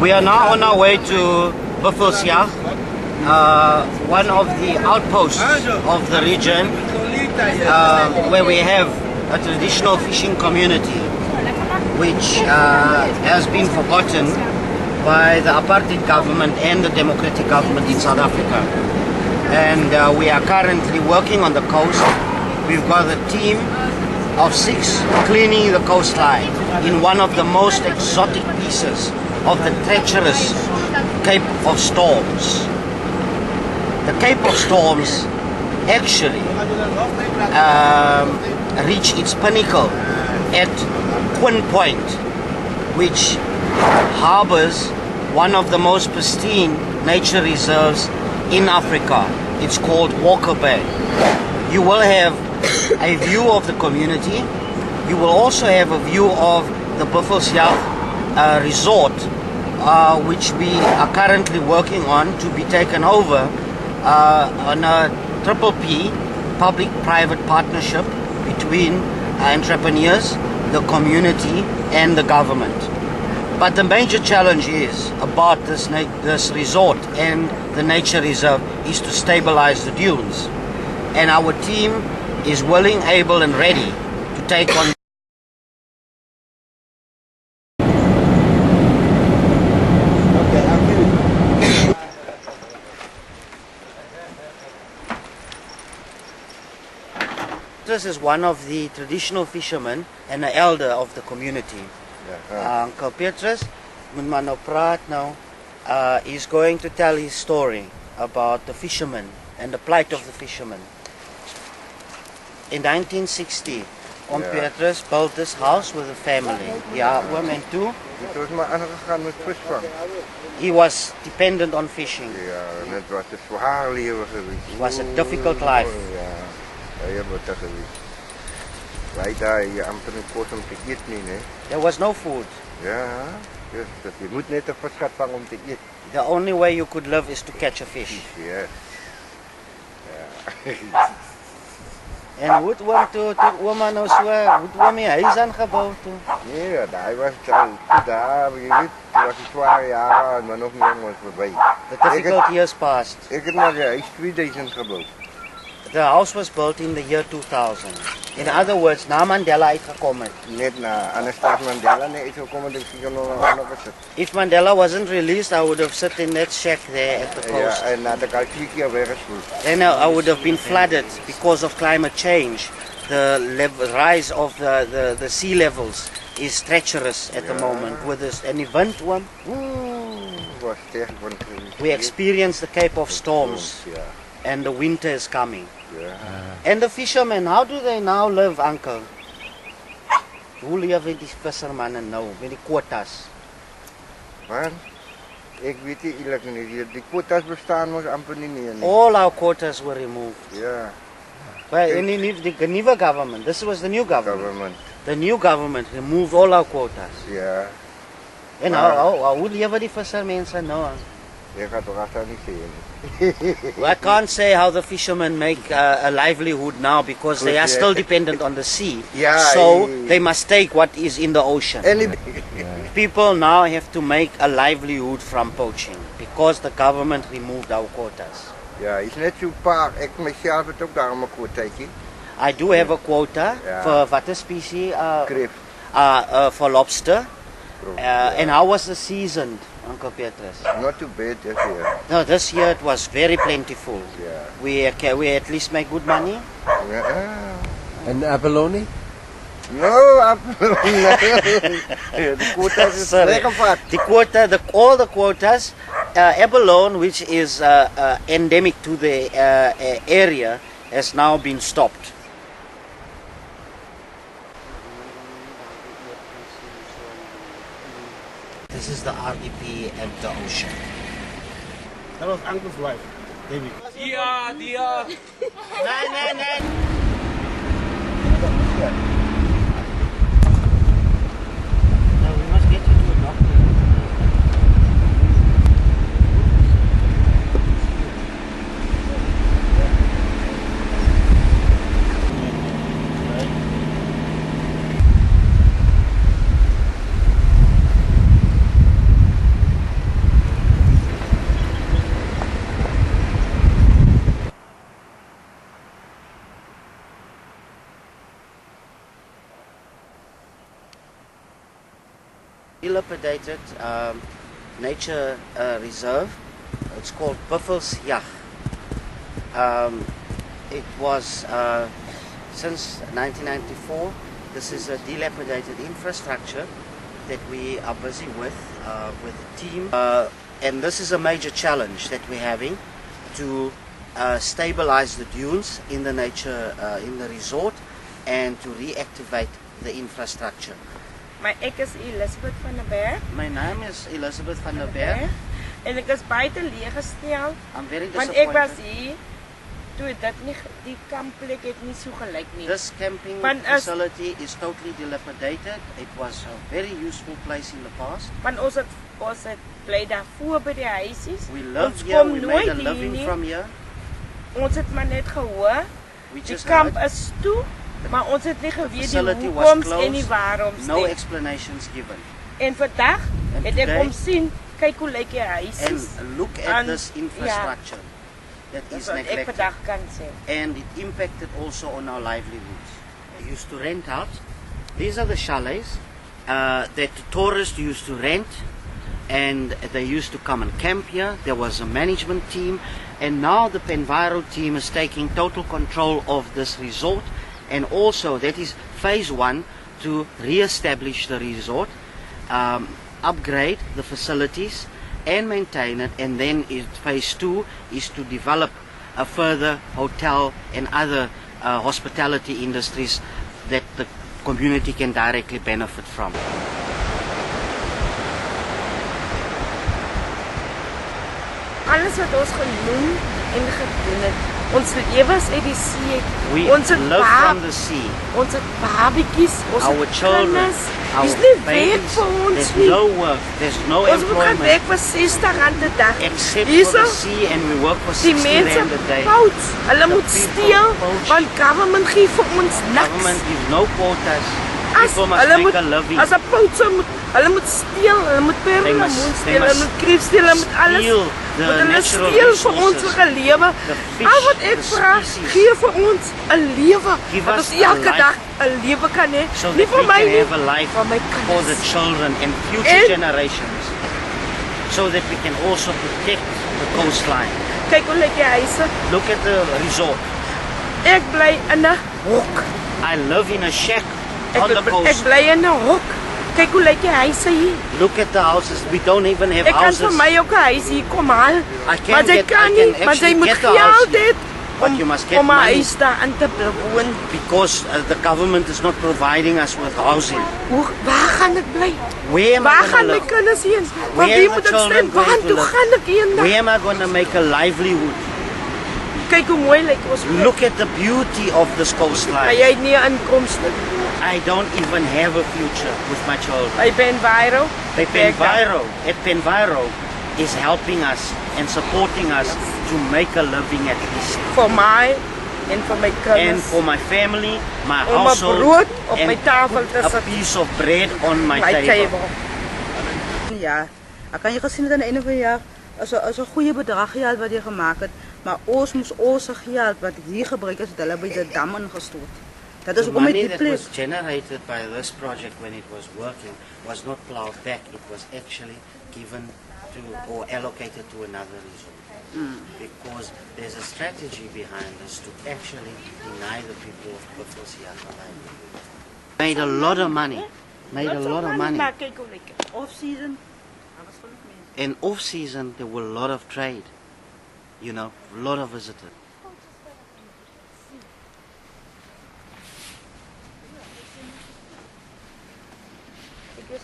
We are now on our way to Buffelsjag, one of the outposts of the region, where we have a traditional fishing community which has been forgotten by the apartheid government and the democratic government in South Africa. And we are currently working on the coast. We've got a team of 6 cleaning the coastline in one of the most exotic pieces of the treacherous Cape of Storms. The Cape of Storms actually reach its pinnacle at Quinn Point, which harbors one of the most pristine nature reserves in Africa. It's called Walker Bay. You will have a view of the community. You will also have a view of the Buffelsjag resort, which we are currently working on to be taken over on a PPP, public-private partnership between entrepreneurs, the community and the government. But the major challenge is about this resort and the nature reserve is to stabilize the dunes. And our team is willing, able and ready to take on. This is one of the traditional fishermen and an elder of the community. Uncle Petrus, he's going to tell his story about the fishermen and the plight of the fishermen. In 1960, Petrus built this house with a family. He was dependent on fishing. It was a difficult life. There was no food. The only way you could live is to catch a fish. En hoe het toe ouma nou so, hoe het oom die huis aangebouw toe? Nee, hij was daar, je weet, het was 12 jaar, maar nog niet helemaal voorbij. The difficult years passed. Ik heb maar huis 2000 gebouwd. The house was built in the year 2000. In other words, na Mandela uitgekom het. Net na, anders staat Mandela niet uitgekomen, dus ik nog gezet. If Mandela wasn't released, I would have sat in that shack there at the coast. En na de al 2 keer weggespoeld. Then I would have been flooded because of climate change. The rise of the sea levels is treacherous at the moment with this. And the wind, we experienced the Cape of Storms. And the winter is coming. And the fishermen, how do they now live, uncle? Hoe leven die vissermannen nou met die quotas? Man, ik weet niet eerlijk niet. Die quotas bestaan nog amper niet meer. All our quotas were removed. Yeah. Well, the new government, this was the new government. The new government removed all our quotas. Yeah. And hoe leven die vissermensen nou? Ik ga toch echt niet zien. Well, I can't say how the fishermen make a livelihood now because they are still dependent on the sea. So they must take what is in the ocean. People now have to make a livelihood from poaching because the government removed our quotas. Ja, is net zo paar. Ik mezelf het ook daarom een quotaatje. I do have a quota for what species? Krif. For lobster. And how was the season, Uncle Petrus? Not too bad this year. No, this year it was very plentiful. Yeah. We at least make good money. And abalone? No, abalone. The quotas is the quota, all the quotas, abalone, which is endemic to the area, has now been stopped. This is the RDP and the ocean. That was Uncle's wife, David. Yeah. Nein. No, we must get you to a doctor. dilapidated nature reserve. It's called Buffelsjag. It was since 1994. This is a dilapidated infrastructure that we are busy with a team. And this is a major challenge that we're having to stabilize the dunes in the nature, in the resort, and to reactivate the infrastructure. My ek is Elizabeth van der Berg. My name is Elizabeth van der Berg. En ek is baie teleeggestel. I'm very Want disappointed. ek was hier toe dit nie die kampplek het nie so gelyk nie. This camping facility is totally dilapidated. It was a very useful place in the past. Want ons het bly daar voor by die huisies. We lived Ons here, kom we made nooit a hier living nie. from here. Ons het maar net gehoor. We Die just kamp heard is toe, maar ons het nie geweet die facility was hoekoms en die closed, waaroms no nie. explanations given. En vandag And het ek today- kom sien, kyk hoe lyk die huisies. And look at And- this infrastructure that Dis is wat ek neglected. vandag kan sê. And it impacted also on our livelihoods. We used to rent out. These are the chalets that tourists used to rent, and they used to come and camp here. There was a management team, and now the Penviro team is taking total control of this resort, and also that is phase 1 to re-establish the resort, upgrade the facilities and maintain it, and then phase 2 is to develop a further hotel and other hospitality industries that the community can directly benefit from. Alles wat ons genoem en gedoen het. Ons lewens uit die see. We Ons het live from the sea. Ons het babietjies, ons Our het children, kinders. our Dis nie werk babies. vir ons There's nie. no work, there's no Ons moet gaan employment werk vir R60 'n dag. except Hierso, for the sea, and we work for die 60 mense rand a day. pout. Hulle The moet people steel poach. want government gee vir ons niks. Government gives no quotas. As People must hulle make moet a living. as 'n poutser moet hulle moet steel, hulle moet perlemoen they steel, hulle must moet kreef steel, hulle moet alles. steal the Moet hulle natural steel vir ons resources, vir 'n lewe. the fish, Al wat ek the vra, species. gee vir ons 'n lewe. Give Dat us ons a elke life. dag 'n lewe kan hê. So Nie that vir we my can nie, have a life vir my for the kinders. children and future En- generations. So that we can also protect the coastline. Kyk hoe lyk die huise. Look at the resort. Ek bly in 'n hok. I live in a shack on the Ek coast. bly in 'n hok. Kyk hoe lyk die huise hier. Look at the houses. We don't even have Ek kan houses. vir my ook 'n huis hier kom haal. I can Maar sy get- kan I nie, can want sy actually moet get a house geld here. hê But you must get om 'n money. huis daar in te woon. Because the government is not providing us with housing. Waar gaan ek bly? Where am I Waar going gaan to my live? kinders heen? Maar Where wie are moet the ek children stem? Waar going to toe live? gaan ek eendag? Where am I going to make a livelihood? Kyk hoe mooi lyk ons plek. Look at the beauty of this Maar coastline. jy het nie 'n inkomste. I don't even have a future with my children. Hy ben viral. Penviro, at Penviro is helping us and supporting us to make a living at least. Vir my en vir my And kinders. for my family, my Om 'n household, brood op and my tafel te put a sit. piece of bread on my My table. table. Ja, ek kan jy gesien het aan die einde van die jaar as 'n goeie bedrag geld wat jy gemaak het, maar ons moes ons geld wat hier gebruik is, het hulle by die dam ingestoot. Dat is The hoekom money die that plek. was generated by this project when it was working was not plowed back. It was actually given to or allocated to another resort. Because there's a strategy behind this to actually deny the people of Buffelsjag a livelihood. Made a lot of money. Made a lot of money. Maar kyk hoe lyk dit. Off season. Daar was vol mense. In off season there were a lot of trade. You know, a lot of visitors. Ek is